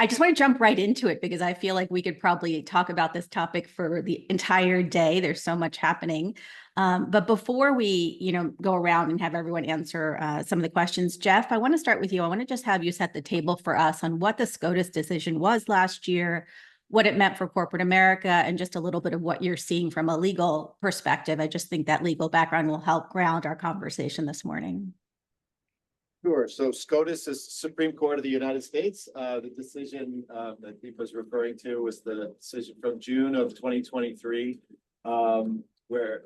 I just want to jump right into it because I feel like we could probably talk about this topic for the entire day. There's so much happening. But before we, go around and have everyone answer some of the questions, Jeff, I want to start with you. I want to just have you set the table for us on what the SCOTUS decision was last year, what it meant for corporate America, and just a little bit of what you're seeing from a legal perspective. I just think that legal background will help ground our conversation this morning. Sure. So SCOTUS is the Supreme Court of the United States. The decision that Deepa was referring to was the decision from June of 2023, where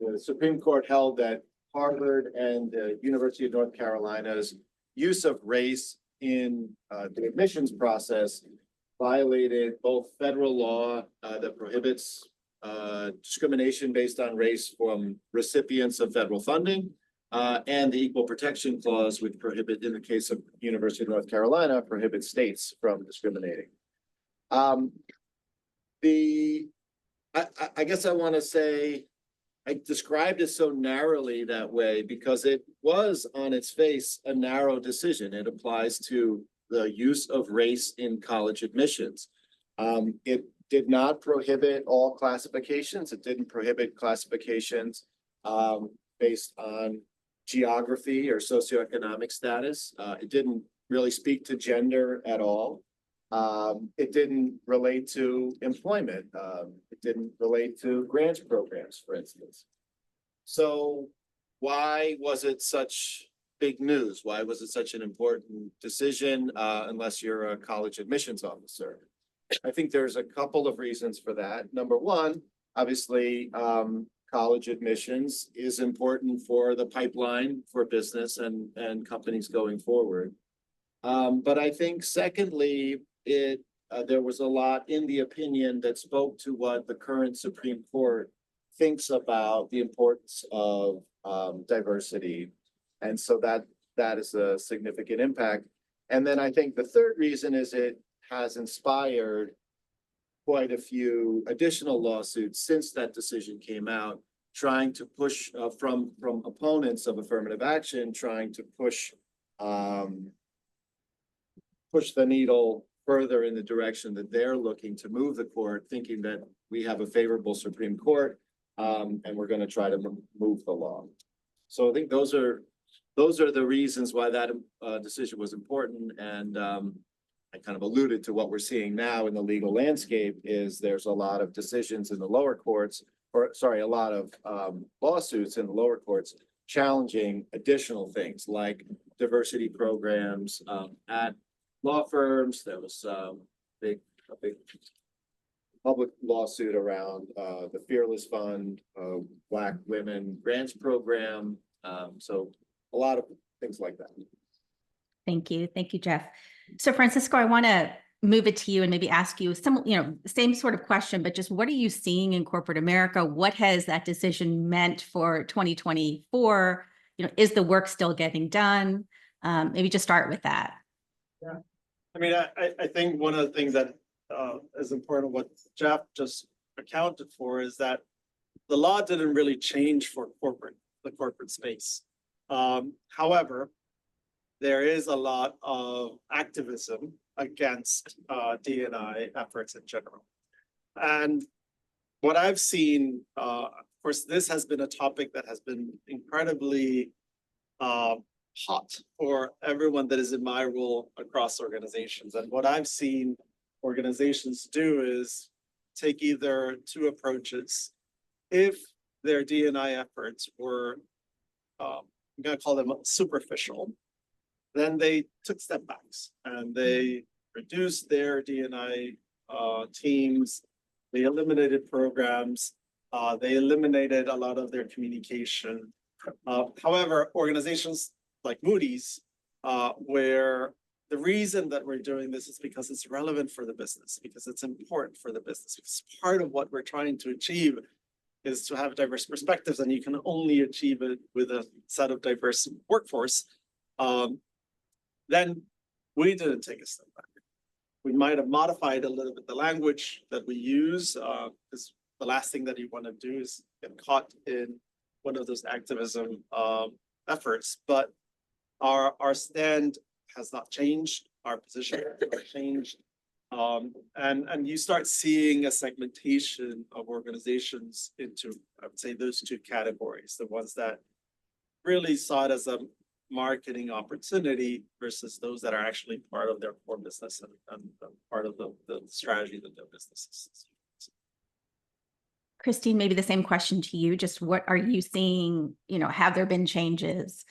the Supreme Court held that Harvard and the University of North Carolina's use of race in the admissions process violated both federal law that prohibits discrimination based on race from recipients of federal funding, and the Equal Protection Clause, which prohibit, in the case of University of North Carolina, prohibits states from discriminating. I guess I want to say I described it so narrowly that way because it was on its face a narrow decision. It applies to the use of race in college admissions. It did not prohibit all classifications. It didn't prohibit classifications based on geography or socioeconomic status. It didn't really speak to gender at all. It didn't relate to employment. It didn't relate to grants programs, for instance. So why was it such big news? Why was it such an important decision unless you're a college admissions officer? I think there's a couple of reasons for that. Number one, obviously, college admissions is important for the pipeline for business and companies going forward. But I think secondly, there was a lot in the opinion that spoke to what the current Supreme Court thinks about the importance of diversity. And so that is a significant impact. And then I think the third reason is it has inspired quite a few additional lawsuits since that decision came out, trying to push from opponents of affirmative action, trying to push the needle further in the direction that they're looking to move the court, thinking that we have a favorable Supreme Court and we're going to try to move the law. So I think those are the reasons why that decision was important. And I kind of alluded to what we're seeing now in the legal landscape is there's a lot of decisions in the lower courts, a lot of lawsuits in the lower courts challenging additional things like diversity programs at law firms. There was a big public lawsuit around the Fearless Fund, Black Women Grants Program. So a lot of things like that. Thank you, Jeff. So Francisco, I want to move it to you and maybe ask you some, same sort of question, but just what are you seeing in corporate America? What has that decision meant for 2024? Is the work still getting done? Maybe just start with that. Yeah, I mean, I think one of the things that is important, what Jeff just accounted for, is that the law didn't really change for the corporate space. However, there is a lot of activism against D&I efforts in general. And what I've seen, of course, this has been a topic that has been incredibly hot for everyone that is in my role across organizations. And what I've seen organizations do is take either two approaches. If their D&I efforts were, I'm going to call them superficial, then they took step backs and they reduced their D&I teams. They eliminated programs. They eliminated a lot of their communication. However, organizations like Moody's, where the reason that we're doing this is because it's relevant for the business, because it's important for the business, because part of what we're trying to achieve is to have diverse perspectives, and you can only achieve it with a set of diverse workforce. Then we didn't take a step back. We might have modified a little bit the language that we use, because the last thing that you want to do is get caught in one of those activism efforts. But our stand has not changed. Our position has not changed. And you start seeing a segmentation of organizations into, I would say, those two categories, the ones that really saw it as a marketing opportunity versus those that are actually part of their core business and part of the strategy that their businesses. Christine, maybe the same question to you. Just what are you seeing? Have there been changes?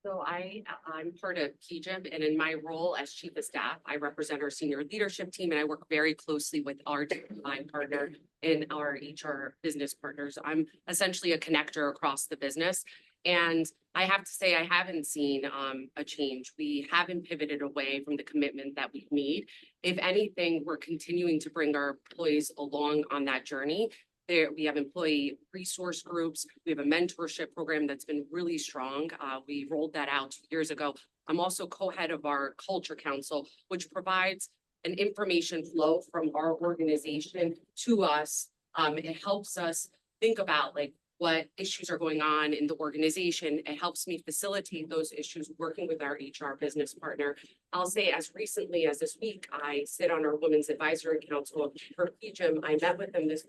So I'm part of CWIB, and in my role as chief of staff, I represent our senior leadership team, and I work very closely with our design partner and our HR business partners. I'm essentially a connector across the business. And I have to say, I haven't seen a change. We haven't pivoted away from the commitment that we've made. If anything, we're continuing to bring our employees along on that journey. We have employee resource groups. We have a mentorship program that's been really strong. We rolled that out 2 years ago. I'm also co-head of our Culture Council, which provides an information flow from our organization to us. It helps us think about what issues are going on in the organization. It helps me facilitate those issues working with our HR business partner. I'll say as recently as this week, I sit on our Women's Advisory Council for PGIM. I met with them this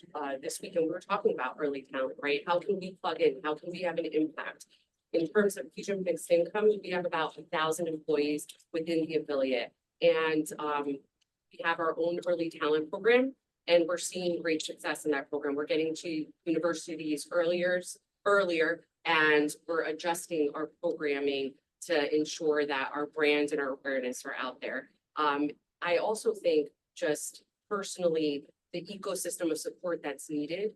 week, and we were talking about early talent, right? How can we plug in? How can we have an impact? In terms of PGIM fixed income, we have about 1,000 employees within the affiliate. And we have our own early talent program. And we're seeing great success in that program. We're getting to universities earlier, and we're adjusting our programming to ensure that our brand and our awareness are out there. I also think just personally, the ecosystem of support that's needed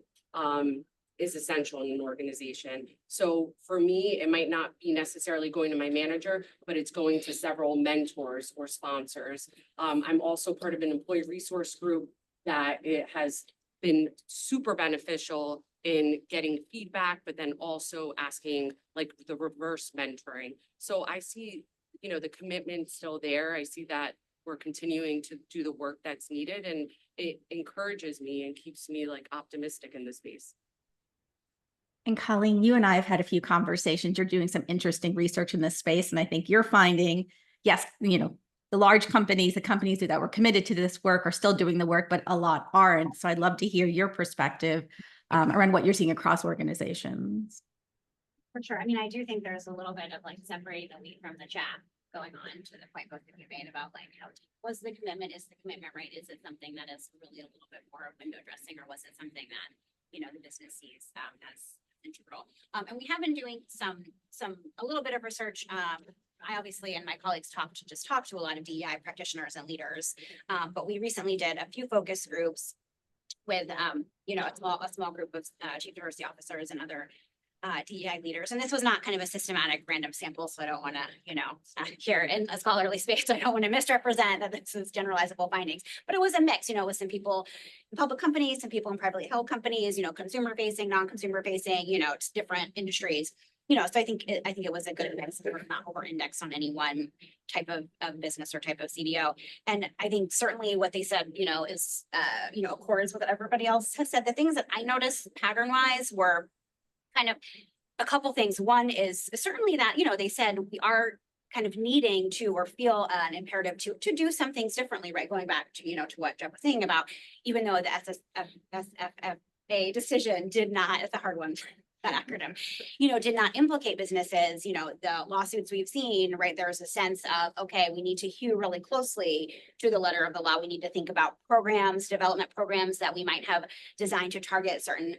is essential in an organization. So for me, it might not be necessarily going to my manager, but it's going to several mentors or sponsors. I'm also part of an employee resource group that it has been super beneficial in getting feedback, but then also asking the reverse mentoring. So I see, the commitment still there. I see that we're continuing to do the work that's needed, and it encourages me and keeps me optimistic in the space. And Colleen, you and I have had a few conversations. You're doing some interesting research in this space, and I think you're finding, yes, the large companies, the companies that were committed to this work are still doing the work, but a lot aren't. So I'd love to hear your perspective around what you're seeing across organizations. For sure. I mean, I do think there's a little bit of separating the wheat from the chaff going on, to the point both of you made about how was the commitment, is the commitment right? Is it something that is really a little bit more window dressing, or was it something that, the business sees as integral? And we have been doing a little bit of research. I obviously and my colleagues talked to a lot of DEI practitioners and leaders, but we recently did a few focus groups with a small group of chief diversity officers and other DEI leaders. And this was not kind of a systematic random sample, so I don't want to, here in a scholarly space, I don't want to misrepresent that this is generalizable findings, but it was a mix, with some people in public companies, some people in privately held companies, consumer facing, non-consumer facing, just different industries. So I think it was a good mix. We're not over-indexed on any one type of business or type of CDO. And I think certainly what they said, is, accords with what everybody else has said. The things that I noticed pattern-wise were kind of a couple things. One is certainly that, they said we are kind of needing to, or feel an imperative to do some things differently, right? Going back to, to what Jeff was saying about, even though the SFFA decision did not, it's a hard one, that acronym, did not implicate businesses, the lawsuits we've seen, right? There's a sense of, okay, we need to hew really closely to the letter of the law. We need to think about development programs that we might have designed to target certain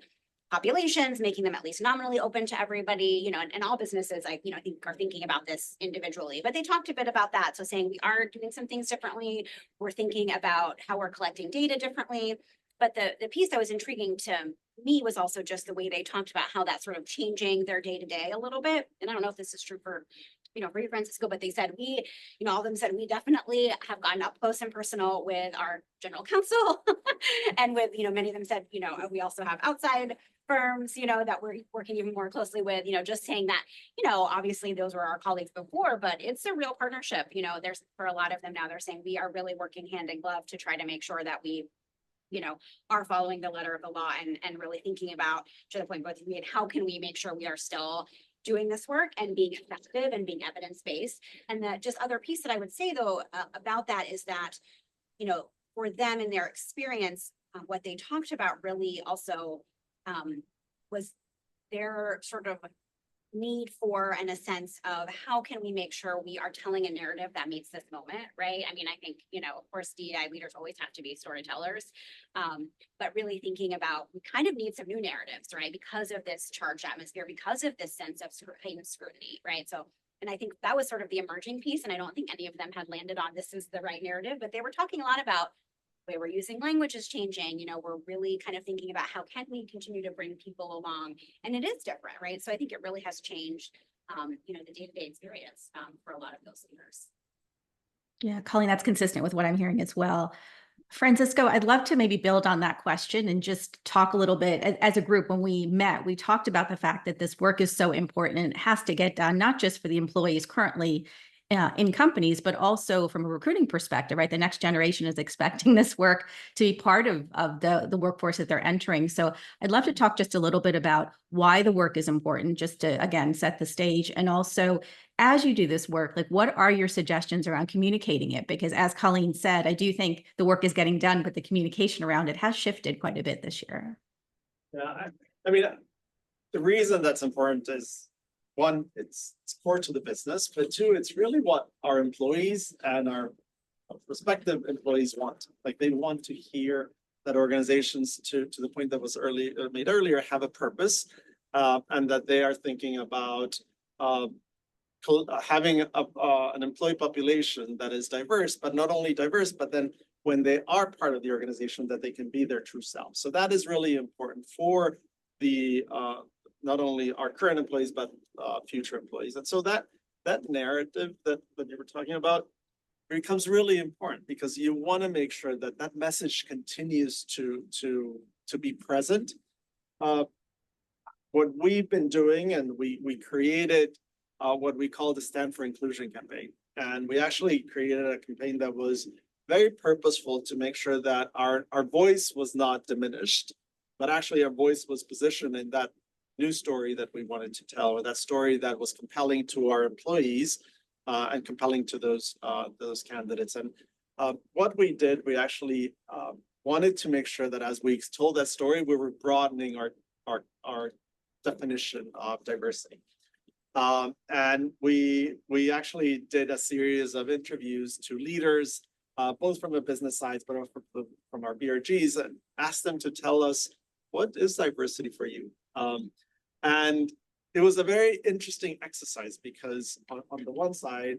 populations, making them at least nominally open to everybody, and all businesses, I think are thinking about this individually, but they talked a bit about that. So saying we are doing some things differently. We're thinking about how we're collecting data differently. But the piece that was intriguing to me was also just the way they talked about how that's sort of changing their day-to-day a little bit. And I don't know if this is true for, for you, Francisco, but they said all of them said we definitely have gotten up close and personal with our general counsel. And with, many of them said, we also have outside firms, that we're working even more closely with, just saying that, obviously those were our colleagues before, but it's a real partnership. There's, for a lot of them now, they're saying we are really working hand in glove to try to make sure that we are following the letter of the law and really thinking about, to the point both of you made, how can we make sure we are still doing this work and being effective and being evidence-based. And that just other piece that I would say though about that is that, you know, for them in their experience, what they talked about really also was their sort of need for and a sense of how can we make sure we are telling a narrative that meets this moment, right? I mean, I think, you know, of course, DEI leaders always have to be storytellers, but really thinking about, we kind of need some new narratives, right? Because of this charged atmosphere, because of this sense of heightened scrutiny, right? So, and I think that was sort of the emerging piece, and I don't think any of them had landed on this is the right narrative, but they were talking a lot about the way we're using language is changing. You know, we're really kind of thinking about how can we continue to bring people along, and it is different, right? So I think it really has changed, you know, the day-to-day experience for a lot of those leaders. Yeah, Colleen, that's consistent with what I'm hearing as well. Francisco, I'd love to maybe build on that question and just talk a little bit. As a group, when we met, we talked about the fact that this work is so important and it has to get done, not just for the employees currently in companies, but also from a recruiting perspective, right? The next generation is expecting this work to be part of the workforce that they're entering. So I'd love to talk just a little bit about why the work is important, just to, again, set the stage. And also, as you do this work, like, what are your suggestions around communicating it? Because as Colleen said, I do think the work is getting done, but the communication around it has shifted quite a bit this year. Yeah, I mean, the reason that's important is, one, it's core to the business, but two, it's really what our employees and our prospective employees want. Like, they want to hear that organizations, to the point that was made earlier, have a purpose, and that they are thinking about having an employee population that is diverse, but not only diverse, but then when they are part of the organization, that they can be their true self. So that is really important for the not only our current employees, but future employees. And so that narrative that you were talking about becomes really important, because you want to make sure that that message continues to be present. What we've been doing, and we created what we call the Stand for Inclusion campaign. And we actually created a campaign that was very purposeful to make sure that our voice was not diminished, but actually our voice was positioned in that new story that we wanted to tell, or that story that was compelling to our employees and compelling to those candidates. And what we did, we actually wanted to make sure that as we told that story, we were broadening our definition of diversity. And we actually did a series of interviews to leaders, both from the business sides, but also from our BRGs, and asked them to tell us, what is diversity for you? And it was a very interesting exercise, because on the one side,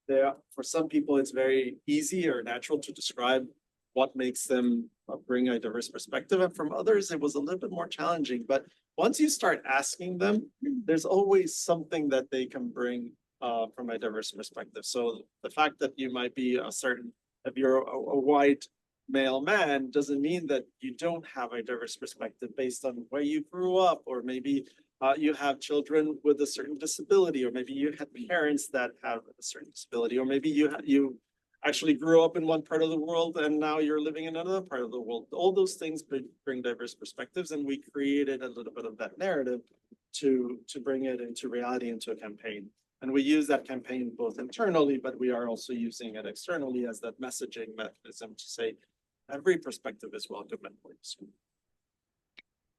for some people, it's very easy or natural to describe what makes them bring a diverse perspective. And from others, it was a little bit more challenging. But once you start asking them, there's always something that they can bring from a diverse perspective. So the fact that you might be if you're a white male man, doesn't mean that you don't have a diverse perspective based on where you grew up, or maybe you have children with a certain disability, or maybe you had parents that have a certain disability, or maybe you actually grew up in one part of the world and now you're living in another part of the world. All those things bring diverse perspectives, and we created a little bit of that narrative to bring it into reality, into a campaign. And we use that campaign both internally, but we are also using it externally as that messaging mechanism to say every perspective is welcome and please.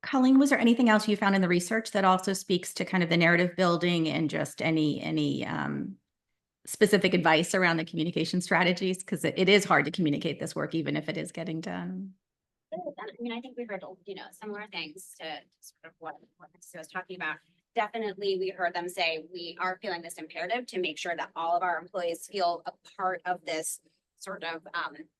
Colleen, was there anything else you found in the research that also speaks to kind of the narrative building and just any specific advice around the communication strategies? Because it is hard to communicate this work, even if it is getting done. I mean, I think we heard, you know, similar things to sort of what I was talking about. Definitely, we heard them say, we are feeling this imperative to make sure that all of our employees feel a part of this sort of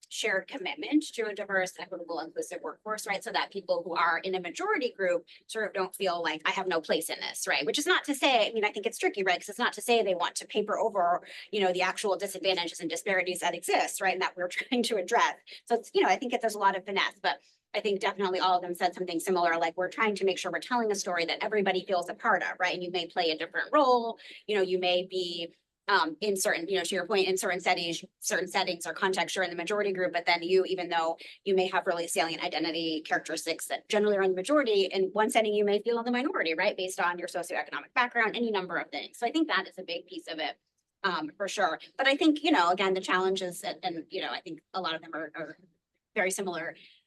shared commitment to a diverse, equitable, inclusive workforce, right? So that people who are in a majority group sort of don't feel like I have no place in this, right? Which is not to say, I mean, I think it's tricky, right? Because it's not to say they want to paper over, you know, the actual disadvantages and disparities that exist, right? And that we're trying to address. So it's, you know, I think there's a lot of finesse, but I think definitely all of them said something similar, like we're trying to make sure we're telling a story that everybody feels a part of, right? And you may play a different role, you know, you may be in certain, you know, to your point, in certain settings or contexts, you're in the majority group, but then you, even though you may have really salient identity characteristics that generally are in the majority, in one setting, you may feel in the minority, right? Based on your socioeconomic background, any number of things. So I think that is a big piece of it. for sure. But I think, you know, again, the challenges and, you know, I think a lot of them are very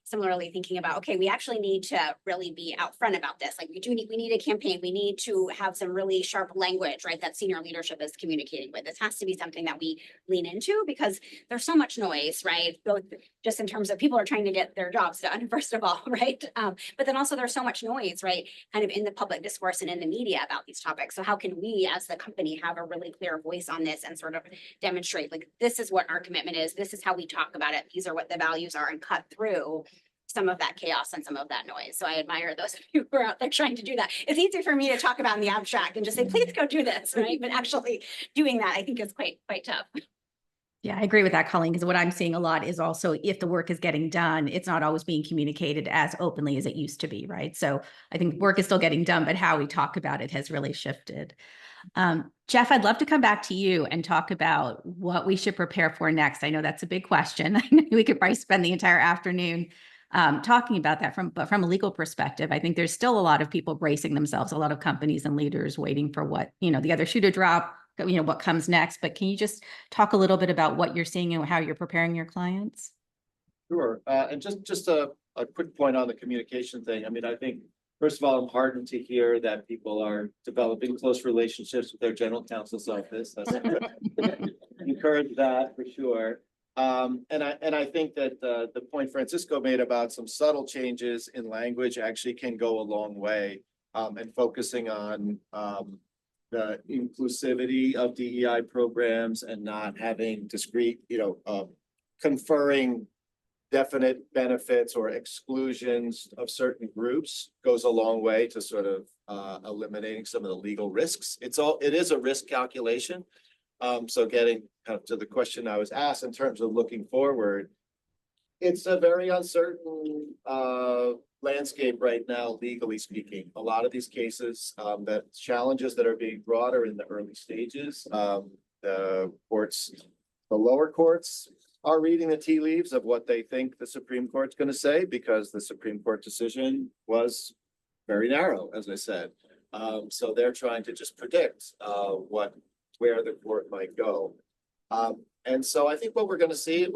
similarly thinking about, okay, we actually need to really be out front about this. Like we need a campaign. We need to have some really sharp language, right? That senior leadership is communicating with. This has to be something that we lean into because there's so much noise, right? Both just in terms of people are trying to get their jobs done, first of all, right? But then also there's so much noise, right? Kind of in the public discourse and in the media about these topics. So how can we as the company have a really clear voice on this and sort of demonstrate like, this is what our commitment is. This is how we talk about it. These are what the values are and cut through some of that chaos and some of that noise. So I admire those of you who are out there trying to do that. It's easy for me to talk about in the abstract and just say, please go do this, right? But actually doing that, I think is quite tough. Yeah, I agree with that, Colleen, because what I'm seeing a lot is also if the work is getting done, it's not always being communicated as openly as it used to be, right? So I think work is still getting done, but how we talk about it has really shifted. Jeff, I'd love to come back to you and talk about what we should prepare for next. I know that's a big question. I know we could probably spend the entire afternoon talking about that but from a legal perspective, I think there's still a lot of people bracing themselves, a lot of companies and leaders waiting for what, you know, the other shoe to drop, you know, what comes next. But can you just talk a little bit about what you're seeing and how you're preparing your clients? Sure. And just a quick point on the communication thing. I mean, I think, first of all, I'm heartened to hear that people are developing close relationships with their general counsel's office. That's encourage that for sure. And I think that the point Francisco made about some subtle changes in language actually can go a long way, and focusing on the inclusivity of DEI programs and not having discrete, you know, conferring definite benefits or exclusions of certain groups goes a long way to sort of eliminating some of the legal risks. It is a risk calculation. So getting kind of to the question I was asked in terms of looking forward, it's a very uncertain landscape right now, legally speaking. A lot of these cases, that challenges that are being brought are in the early stages. The courts, the lower courts are reading the tea leaves of what they think the Supreme Court's going to say, because the Supreme Court decision was very narrow, as I said. So they're trying to just predict where the court might go. And so I think what we're going to see,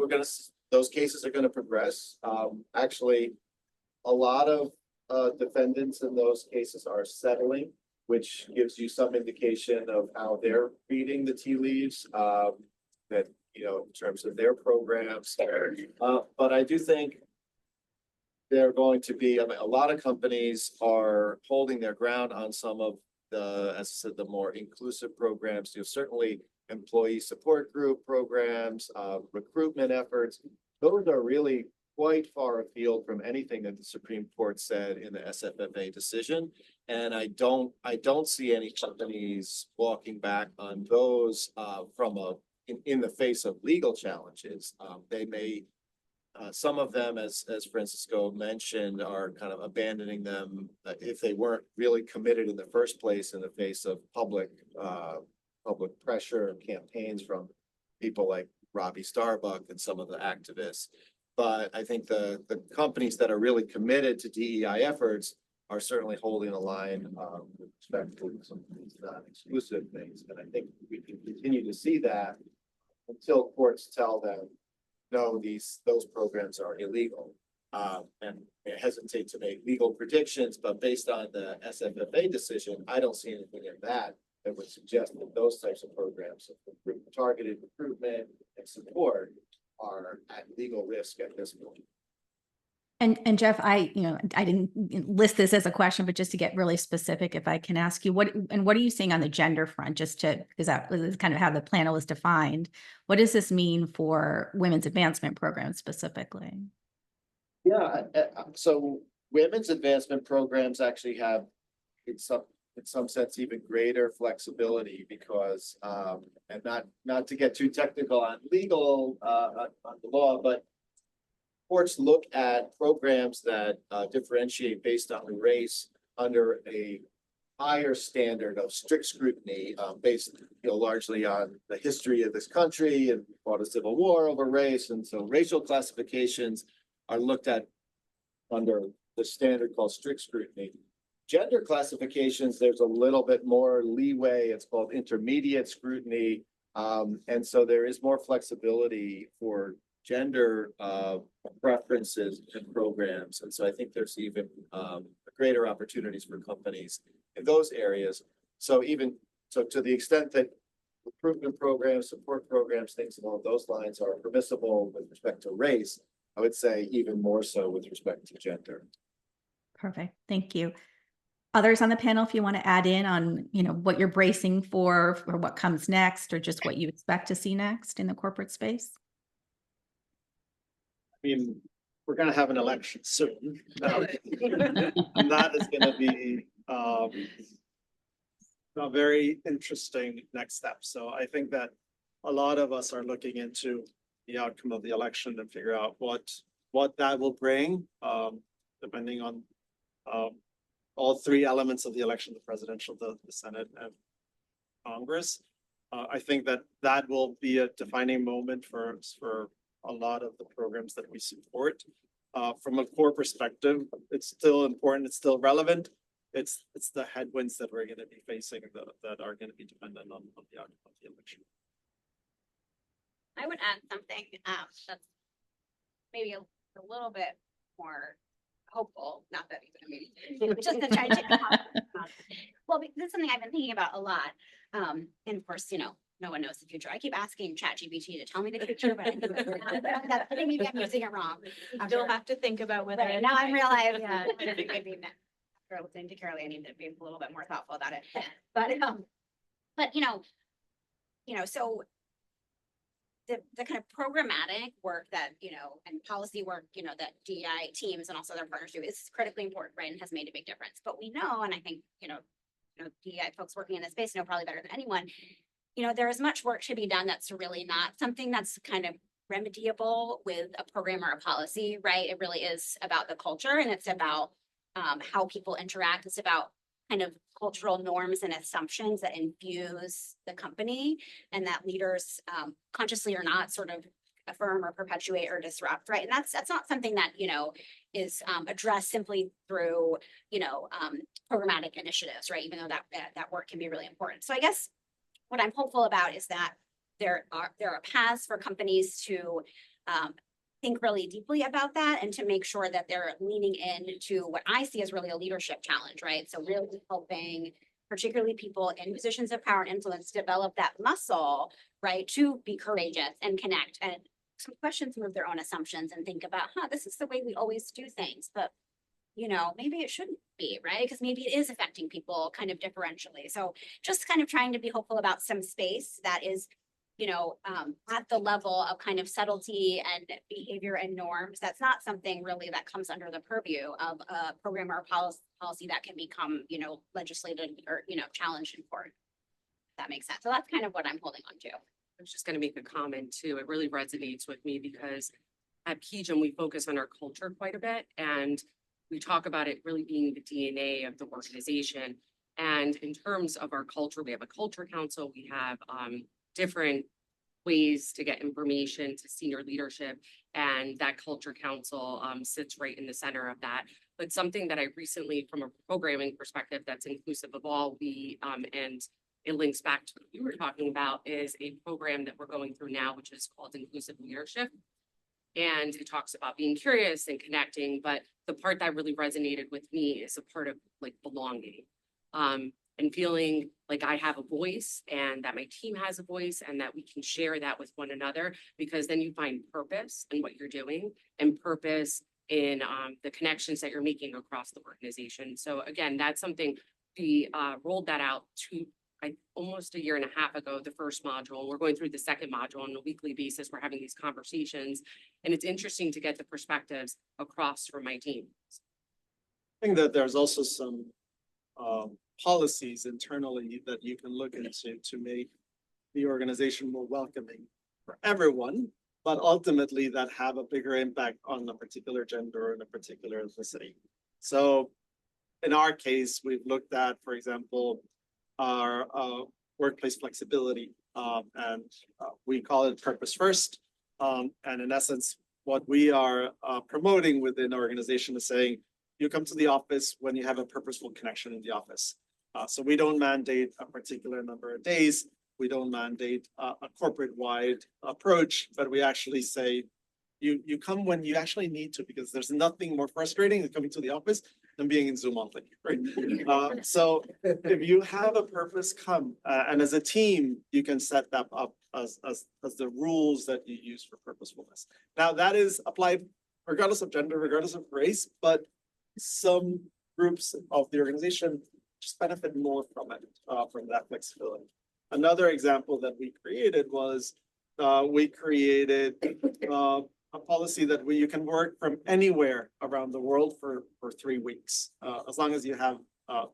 those cases are going to progress. Actually, a lot of defendants in those cases are settling, which gives you some indication of how they're reading the tea leaves, that, you know, in terms of their programs. But I do think they're going to be, I mean, a lot of companies are holding their ground on some of the, as I said, the more inclusive programs. You know, certainly employee support group programs, recruitment efforts. Those are really quite far afield from anything that the Supreme Court said in the SFFA decision. And I don't see any companies walking back on those in the face of legal challenges. They may, some of them, as Francisco mentioned, are kind of abandoning them if they weren't really committed in the first place in the face of public pressure and campaigns from people like Robbie Starbuck and some of the activists. But I think the companies that are really committed to DEI efforts are certainly holding a line with respect to some of these non-exclusive things. And I think we can continue to see that until courts tell them, no, those programs are illegal. And I hesitate to make legal predictions, but based on the SFFA decision, I don't see anything in that would suggest that those types of programs of targeted recruitment and support are at legal risk at this point. And Jeff, I didn't list this as a question, but just to get really specific, if I can ask you, what are you seeing on the gender front? Because that is kind of how the panel is defined. What does this mean for women's advancement programs specifically? Yeah, so women's advancement programs actually have in some sense even greater flexibility because, and not to get too technical on legal on the law, but courts look at programs that differentiate based on race under a higher standard of strict scrutiny, based largely on the history of this country and fought a civil war over race, and so racial classifications are looked at under the standard called strict scrutiny. Gender classifications, there's a little bit more leeway. It's called intermediate scrutiny. And so there is more flexibility for gender preferences and programs. And so I think there's even greater opportunities for companies in those areas. So to the extent that recruitment programs, support programs, things along those lines are permissible with respect to race, I would say even more so with respect to gender. Perfect. Thank you. Others on the panel, if you want to add in on, what you're bracing for or what comes next, or just what you expect to see next in the corporate space. I mean, we're gonna have an election soon. And that is gonna be a very interesting next step. So I think that a lot of us are looking into the outcome of the election and figure out what that will bring, depending on all three elements of the election, the presidential, the Senate, and Congress. I think that will be a defining moment for a lot of the programs that we support. From a core perspective, it's still important, it's still relevant. It's the headwinds that we're going to be facing that are going to be dependent on the outcome of the election. I would add something that's maybe a little bit more hopeful, not that even just to try to well, this is something I've been thinking about a lot. And of course, no one knows the future. I keep asking ChatGPT to tell me the future, but I think maybe I'm using it wrong. You don't have to think about whether Right, now I'm realizing maybe after listening to Carolee, I need to be a little bit more thoughtful about it. But so the kind of programmatic work that, and policy work, that DEI teams and also their partners do is critically important, right? And has made a big difference. But we know, and I think, DEI folks working in this space know probably better than anyone, there is much work to be done that's really not something that's kind of remediable with a program or a policy, right? It really is about the culture, and it's about how people interact. It's about kind of cultural norms and assumptions that infuse the company, and that leaders, consciously or not, sort of affirm or perpetuate or disrupt, right? And that's not something that is addressed simply through programmatic initiatives, right? Even though that work can be really important. So I guess what I'm hopeful about is that there are paths for companies to think really deeply about that, and to make sure that they're leaning into what I see as really a leadership challenge, right? So really helping particularly people in positions of power and influence develop that muscle, right, to be courageous and connect and question some of their own assumptions and think about, this is the way we always do things, but maybe it shouldn't be, right? Because maybe it is affecting people kind of differentially. So just kind of trying to be hopeful about some space that is at the level of kind of subtlety and behavior and norms. That's not something really that comes under the purview of a program or a policy that can become, legislated or, challenged in court. That makes sense. So that's kind of what I'm holding on to. I was just going to make a comment too. It really resonates with me because at PGIM, we focus on our culture quite a bit, and we talk about it really being the DNA of the organization. And in terms of our culture, we have a culture council, we have different ways to get information to senior leadership, and that culture council sits right in the center of that. But something that I recently, from a programming perspective that's inclusive of all, and it links back to what you were talking about, is a program that we're going through now, which is called Inclusive Leadership. And it talks about being curious and connecting, but the part that really resonated with me is a part of like belonging. And feeling like I have a voice and that my team has a voice and that we can share that with one another, because then you find purpose in what you're doing and purpose in the connections that you're making across the organization. So again, that's something we rolled that out almost a year and a half ago, the first module. We're going through the second module on a weekly basis. We're having these conversations, and it's interesting to get the perspectives across from my team. I think that there's also some policies internally that you can look into to make the organization more welcoming for everyone, but ultimately that have a bigger impact on a particular gender and a particular ethnicity. So in our case, we've looked at, for example, our workplace flexibility, and we call it purpose first. And in essence, what we are promoting within our organization is saying, you come to the office when you have a purposeful connection in the office. So we don't mandate a particular number of days. we don't mandate a corporate-wide approach, but we actually say, you come when you actually need to, because there's nothing more frustrating than coming to the office than being in Zoom only, right? So if you have a purpose, come, and as a team, you can set that up as the rules that you use for purposefulness. Now, that is applied regardless of gender, regardless of race, but some groups of the organization just benefit more from it, from that flexibility. Another example that we created was, we created a policy that you can work from anywhere around the world for 3 weeks, as long as you have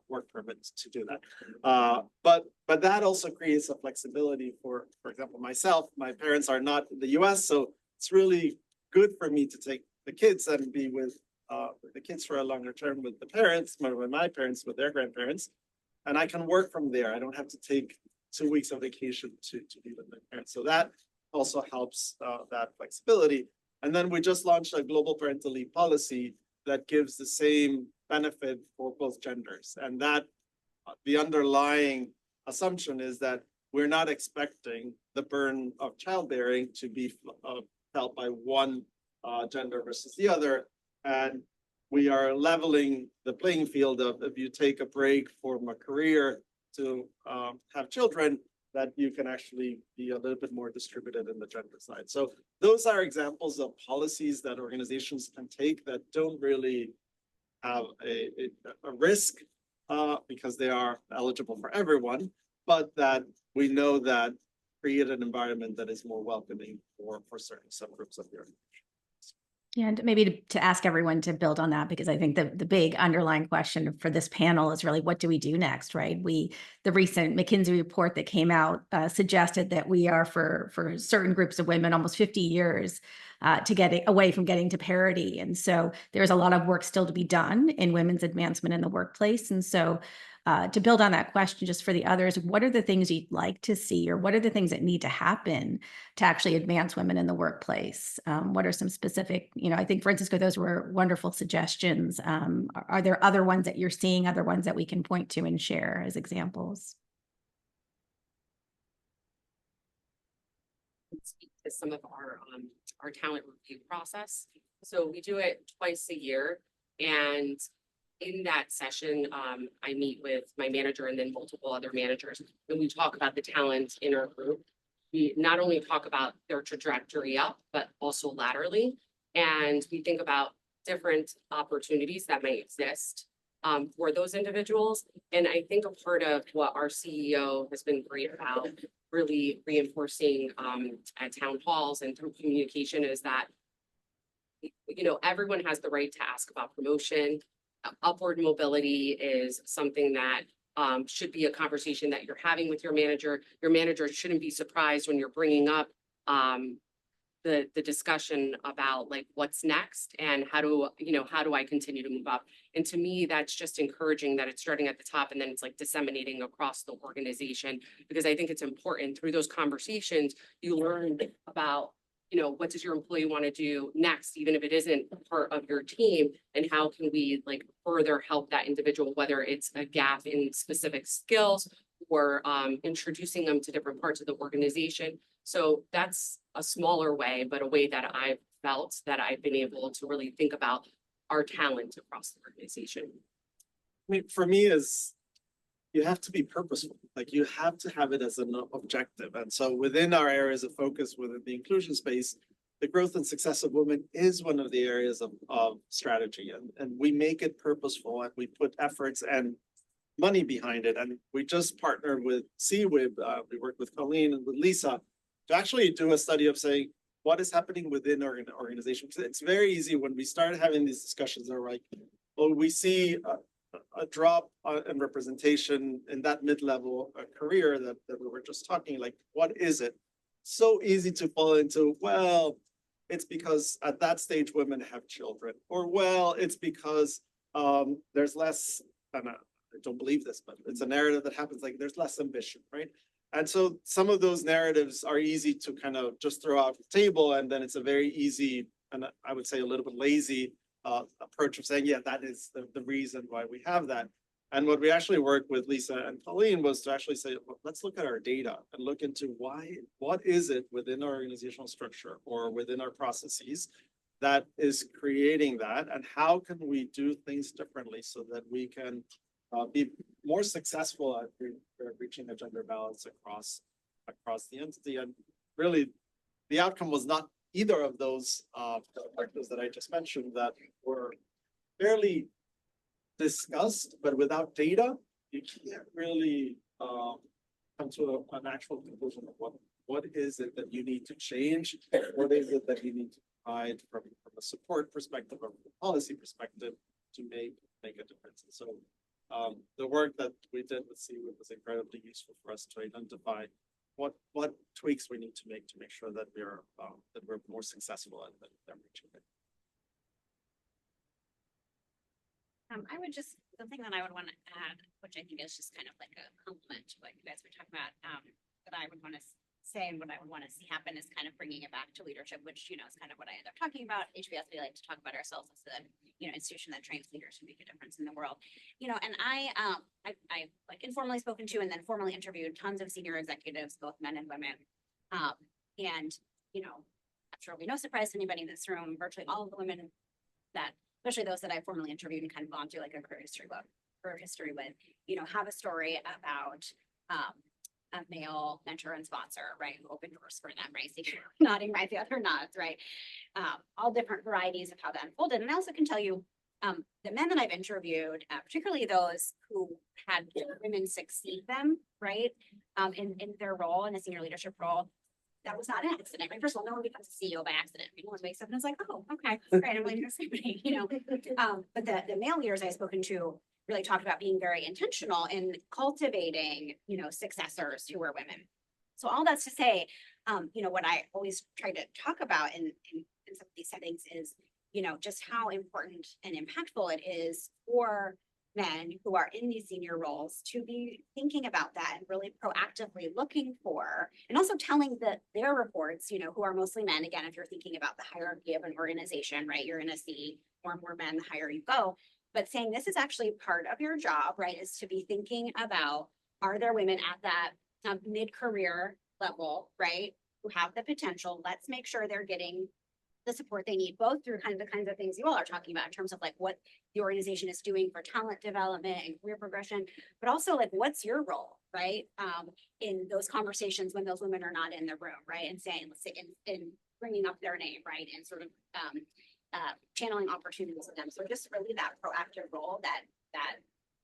work permits to do that. But that also creates a flexibility for example, myself. My parents are not in the US, so it's really good for me to take the kids and be with the kids for a longer term with the parents, with my parents, with their grandparents, and I can work from there. I don't have to take 2 weeks of vacation to be with my parents. So that also helps that flexibility. And then we just launched a global parental leave policy that gives the same benefit for both genders. And that the underlying assumption is that we're not expecting the burden of childbearing to be felt by one gender versus the other. And we are leveling the playing field of, if you take a break from a career to have children, that you can actually be a little bit more distributed in the gender side. So those are examples of policies that organizations can take that don't really have a risk because they are eligible for everyone, but that we know that create an environment that is more welcoming for certain subgroups of the organization. Yeah, and maybe to ask everyone to build on that, because I think the big underlying question for this panel is really, what do we do next, right? The recent McKinsey report that came out suggested that we are for certain groups of women almost 50 years to get away from getting to parity. And so there's a lot of work still to be done in women's advancement in the workplace. And so to build on that question, just for the others, what are the things you'd like to see, or what are the things that need to happen to actually advance women in the workplace? What are some specific, I think, Francisco, those were wonderful suggestions. Are there other ones that you're seeing, other ones that we can point to and share as examples? Speak to some of our talent review process. So we do it twice a year, and in that session, I meet with my manager and then multiple other managers, and we talk about the talent in our group. We not only talk about their trajectory up, but also laterally, and we think about different opportunities that may exist for those individuals. And I think a part of what our CEO has been great about really reinforcing at town halls and through communication is that, everyone has the right to ask about promotion. Upward mobility is something that should be a conversation that you're having with your manager. Your manager shouldn't be surprised when you're bringing up the discussion about like what's next and how do I continue to move up. And to me, that's just encouraging that it's starting at the top and then it's like disseminating across the organization, because I think it's important through those conversations, you learn about what does your employee want to do next, even if it isn't part of your team, and how can we like further help that individual, whether it's a gap in specific skills or introducing them to different parts of the organization. So that's a smaller way, but a way that I've felt that I've been able to really think about our talent across the organization. I mean, for me, you have to be purposeful. Like you have to have it as an objective. And so within our areas of focus within the inclusion space, the growth and success of women is one of the areas of strategy. And we make it purposeful and we put efforts and money behind it. And we just partnered with CWIB. We worked with Colleen and with Lisa to actually do a study of saying, what is happening within our organization? Because it's very easy when we start having these discussions, they're like, oh, we see a drop in representation in that mid-level career that we were just talking, like, what is it? So easy to fall into, well, it's because at that stage, women have children, or well, it's because there's less, and I don't believe this, but it's a narrative that happens, like there's less ambition, right? And so some of those narratives are easy to kind of just throw out the table, and then it's a very easy, and I would say a little bit lazy approach of saying, yeah, that is the reason why we have that. And what we actually worked with Lisa and Colleen was to actually say, "Well, let's look at our data and look into what is it within our organizational structure or within our processes that is creating that, and how can we do things differently so that we can be more successful at reaching a gender balance across the entity." And really, the outcome was not either of those factors that I just mentioned that were fairly discussed, but without data, you can't really come to an actual conclusion of what is it that you need to change, what is it that you need to provide from a support perspective or from a policy perspective to make a difference. And so the work that we did with CWIB was incredibly useful for us to identify what tweaks we need to make sure that we're more successful at them reaching it. I would just, the thing that I would want to add, which I think is just kind of like a compliment to what you guys were talking about, that I would want to say and what I would want to see happen is kind of bringing it back to leadership, which, you know, is kind of what I end up talking about. HBS, we like to talk about ourselves as the, you know, institution that trains leaders to make a difference in the world. You know, and I like informally spoken to and then formally interviewed tons of senior executives, both men and women. And, you know, I'm sure it'll be no surprise to anybody in this room, virtually all of the women that, especially those that I formally interviewed and kind of gone through like a career history with, you know, have a story about a male mentor and sponsor, right, who opened doors for them, right? So you're nodding right, the other nods, right? All different varieties of how that unfolded. And I also can tell you, the men that I've interviewed, particularly those who had women succeed them, right, in their role, in a senior leadership role, that was not an accident, right? First of all, no one becomes a CEO by accident. No one wakes up and is like, oh, okay, great, I'm leading somebody, you know. But the male leaders I've spoken to really talked about being very intentional in cultivating, you know, successors who were women. So all that's to say, you know, what I always try to talk about in some of these settings is, you know, just how important and impactful it is for men who are in these senior roles to be thinking about that and really proactively looking for, and also telling their reports, you know, who are mostly men. Again, if you're thinking about the hierarchy of an organization, right, you're going to see more and more men the higher you go, but saying this is actually part of your job, right, is to be thinking about, are there women at that mid-career level, right, who have the potential? Let's make sure they're getting the support they need, both through kind of the kinds of things you all are talking about in terms of like what the organization is doing for talent development and career progression, but also like what's your role, right, in those conversations when those women are not in the room, right, and saying, let's say, in bringing up their name, right, and sort of channeling opportunities with them. So just really that proactive role that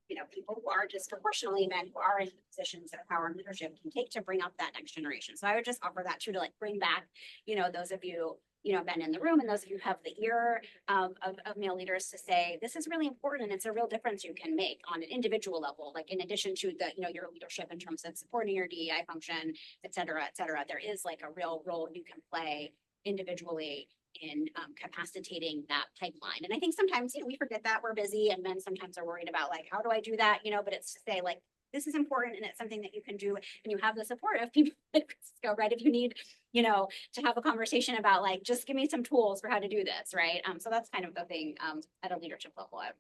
you know, people who are disproportionately men who are in positions of power and leadership can take to bring up that next generation. So I would just offer that too, to like bring back, you know, those of you, you know, men in the room and those of you who have the ear of male leaders to say, this is really important and it's a real difference you can make on an individual level, like in addition to the, you know, your leadership in terms of supporting your DEI function, et cetera, there is like a real role you can play individually in capacitating that pipeline. And I think sometimes, you know, we forget that we're busy and men sometimes are worried about like, how do I do that? You know, but it's to say like, this is important and it's something that you can do, and you have the support of people like Francisco, right? If you need, you know, to have a conversation about like, just give me some tools for how to do this, right? So that's kind of the thing at a leadership level I want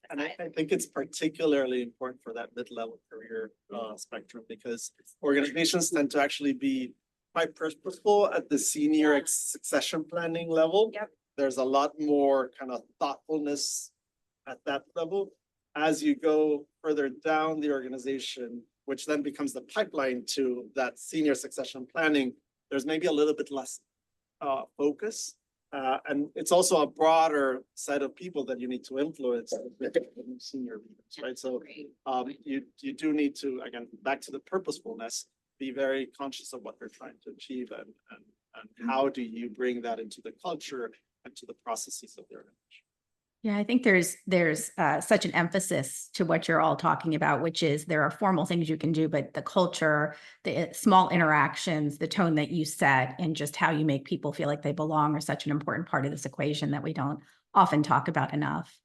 to emphasize. And I think it's particularly important for that mid-level career spectrum, because organizations tend to actually be quite purposeful at the senior succession planning level. Yep. There's a lot more kind of thoughtfulness at that level. As you go further down the organization, which then becomes the pipeline to that senior succession planning, there's maybe a little bit less focus. And it's also a broader set of people that you need to influence with senior leaders, right? So you do need to, again, back to the purposefulness, be very conscious of what they're trying to achieve and how do you bring that into the culture and to the processes of the organization. Yeah, I think there's such an emphasis to what you're all talking about, which is there are formal things you can do, but the culture, the small interactions, the tone that you set, and just how you make people feel like they belong are such an important part of this equation that we don't often talk about enough.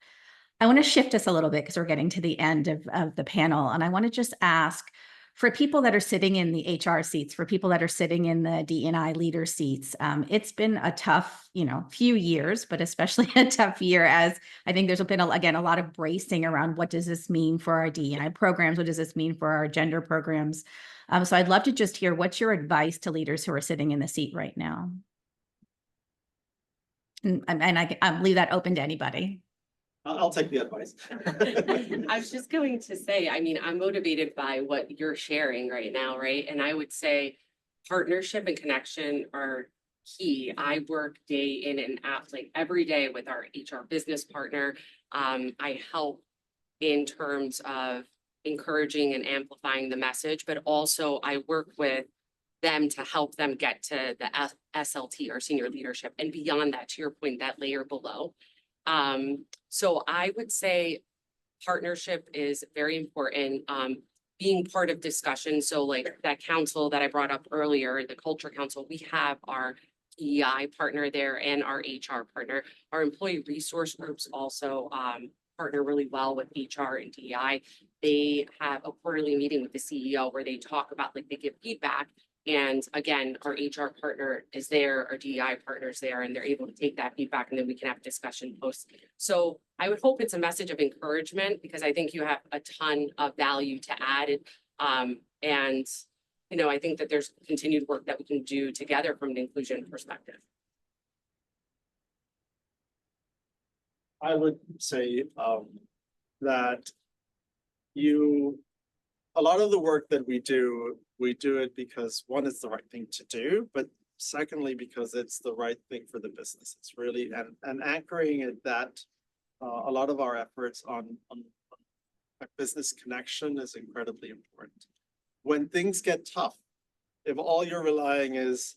I want to shift us a little bit because we're getting to the end of the panel, and I want to just ask for people that are sitting in the HR seats, for people that are sitting in the D&I leader seats, it's been a tough, few years, but especially a tough year, as I think there's been, again, a lot of bracing around what does this mean for our D&I programs? What does this mean for our gender programs? So I'd love to just hear, what's your advice to leaders who are sitting in the seat right now? And I leave that open to anybody. I'll take the advice. I was just going to say, I mean, I'm motivated by what you're sharing right now, right? And I would say partnership and connection are key. I work day in and out, like every day with our HR business partner. I help in terms of encouraging and amplifying the message, but also I work with them to help them get to the SLT or senior leadership, and beyond that, to your point, that layer below. So I would say partnership is very important. Being part of discussion. So like that council that I brought up earlier, the culture council, we have our DEI partner there and our HR partner. Our employee resource groups also partner really well with HR and DEI. They have a quarterly meeting with the CEO where they talk about, like, they give feedback. And again, our HR partner is there, our DEI partner is there, and they're able to take that feedback, and then we can have discussion post. So I would hope it's a message of encouragement, because I think you have a ton of value to add. And, I think that there's continued work that we can do together from an inclusion perspective. I would say that a lot of the work that we do it because, one, it's the right thing to do, but secondly, because it's the right thing for the business. It's really, and anchoring it that a lot of our efforts on a business connection is incredibly important. When things get tough, if all you're relying is,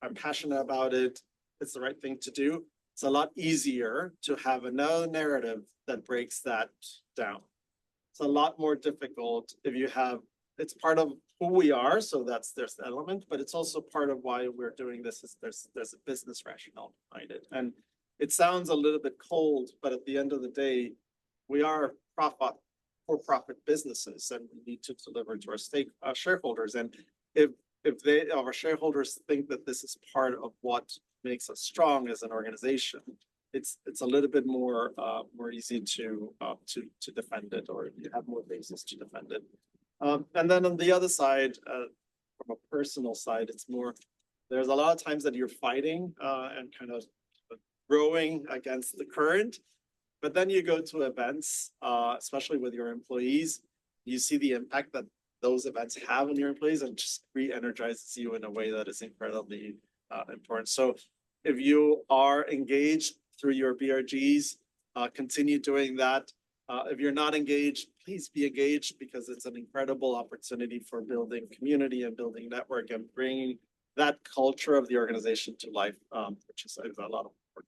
I'm passionate about it, it's the right thing to do, it's a lot easier to have another narrative that breaks that down. It's a lot more difficult if you have, it's part of who we are, so there's the element, but it's also part of why we're doing this, is there's a business rationale behind it. And it sounds a little bit cold, but at the end of the day, we are for-profit businesses, and we need to deliver to our shareholders. And if our shareholders think that this is part of what makes us strong as an organization, it's a little bit more easy to defend it, or you have more basis to defend it. And then on the other side, from a personal side, it's more, there's a lot of times that you're fighting and kind of rowing against the current, but then you go to events, especially with your employees, you see the impact that those events have on your employees, and just re-energizes you in a way that is incredibly important. So if you are engaged through your BRGs, continue doing that. If you're not engaged, please be engaged, because it's an incredible opportunity for building community and building network and bringing that culture of the organization to life, which is a lot of work.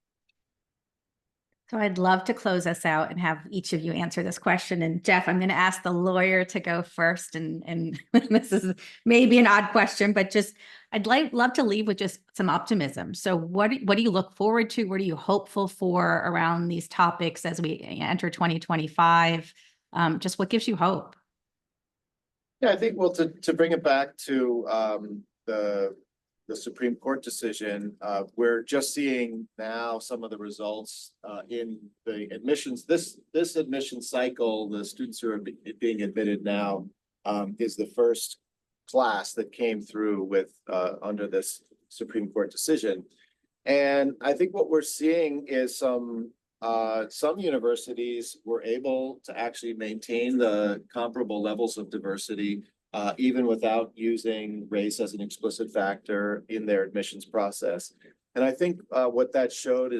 So I'd love to close us out and have each of you answer this question. And Jeff, I'm going to ask the lawyer to go first. And this is maybe an odd question, but just I'd love to leave with just some optimism. So what do you look forward to? What are you hopeful for around these topics as we enter 2025? Just what gives you hope? Yeah, I think, well, to bring it back to the Supreme Court decision, we're just seeing now some of the results in the admissions. This admission cycle, the students who are being admitted now is the first class that came through with under this Supreme Court decision. And I think what we're seeing is some universities were able to actually maintain the comparable levels of diversity even without using race as an explicit factor in their admissions process. And I think what that shows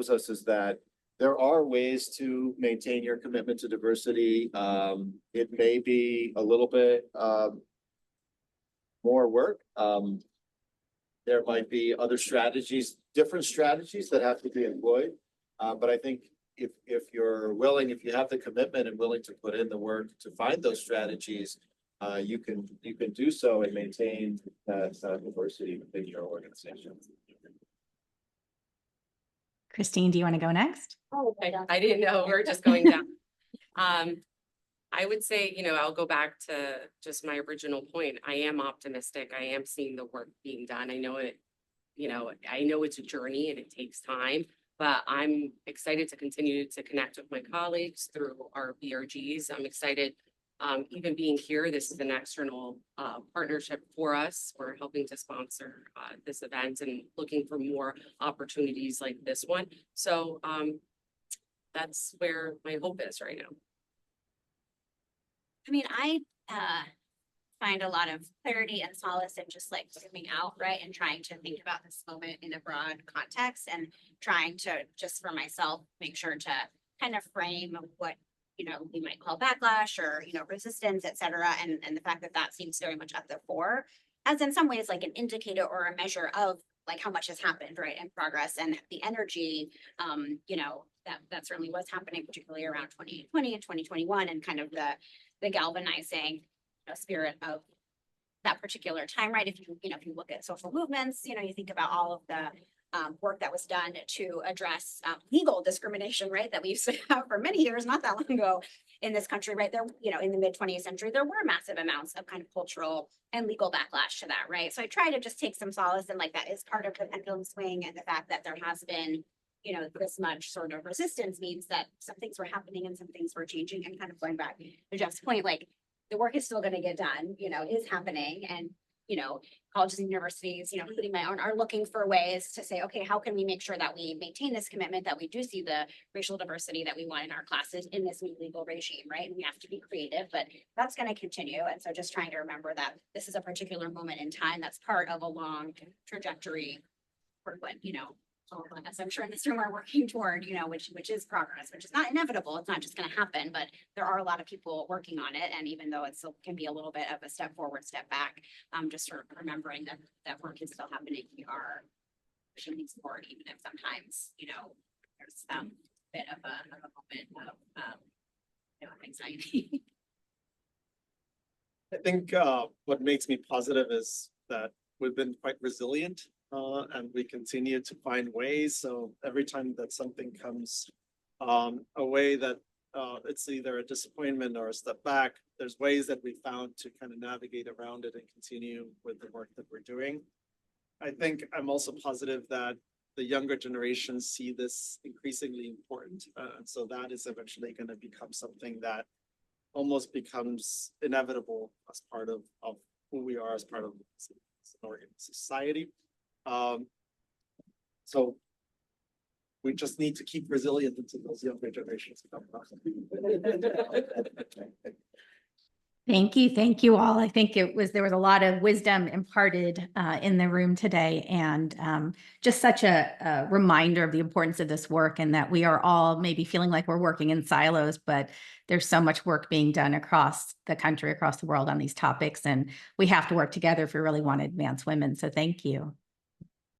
us is that there are ways to maintain your commitment to diversity. It may be a little bit more work. There might be other strategies, different strategies that have to be employed. But I think if you're willing, if you have the commitment and willing to put in the work to find those strategies, you can do so and maintain that diversity within your organization. Christine, do you want to go next? Oh, I didn't know. We're just going down. I would say, I'll go back to just my original point. I am optimistic. I am seeing the work being done. I know it's a journey and it takes time, but I'm excited to continue to connect with my colleagues through our BRGs. I'm excited, even being here, this is an external partnership for us. We're helping to sponsor this event and looking for more opportunities like this one. So that's where my hope is right now. I mean, I find a lot of clarity and solace in just like zooming out, right? And trying to think about this moment in a broad context and trying to just for myself, make sure to kind of frame what, we might call backlash or, resistance, et cetera. And the fact that that seems very much at the fore as in some ways like an indicator or a measure of like how much has happened, right? And progress and the energy, that certainly was happening, particularly around 2020 and 2021 and kind of the galvanizing spirit of that particular time, right? If you look at social movements, you think about all of the work that was done to address legal discrimination, right? That we used to have for many years, not that long ago in this country, right? There, in the mid 20th century, there were massive amounts of kind of cultural and legal backlash to that, right? So I try to just take some solace in like that is part of the pendulum swing and the fact that there has been this much sort of resistance means that some things were happening and some things were changing and kind of going back to Jeff's point, like the work is still going to get done, is happening. And, colleges and universities, including my own, are looking for ways to say, okay, how can we make sure that we maintain this commitment, that we do see the racial diversity that we want in our classes in this new legal regime, right? And we have to be creative, but that's going to continue. And so just trying to remember that this is a particular moment in time that's part of a long trajectory for what, all of us, I'm sure in this room are working toward, which is progress, which is not inevitable. It's not just going to happen, but there are a lot of people working on it. And even though it still can be a little bit of a step forward, step back, just sort of remembering that work is still happening. We are pushing things forward, even if sometimes, there's a bit of a moment of anxiety. I think what makes me positive is that we've been quite resilient and we continue to find ways. So every time that something comes a way that it's either a disappointment or a step back, there's ways that we found to kind of navigate around it and continue with the work that we're doing. I think I'm also positive that the younger generations see this increasingly important. And so that is eventually going to become something that almost becomes inevitable as part of who we are as part of society. So we just need to keep resilient until those younger generations come. Thank you all. I think there was a lot of wisdom imparted in the room today, and just such a reminder of the importance of this work, and that we are all maybe feeling like we're working in silos, but there's so much work being done across the country, across the world on these topics, and we have to work together if we really want to advance women. So thank you.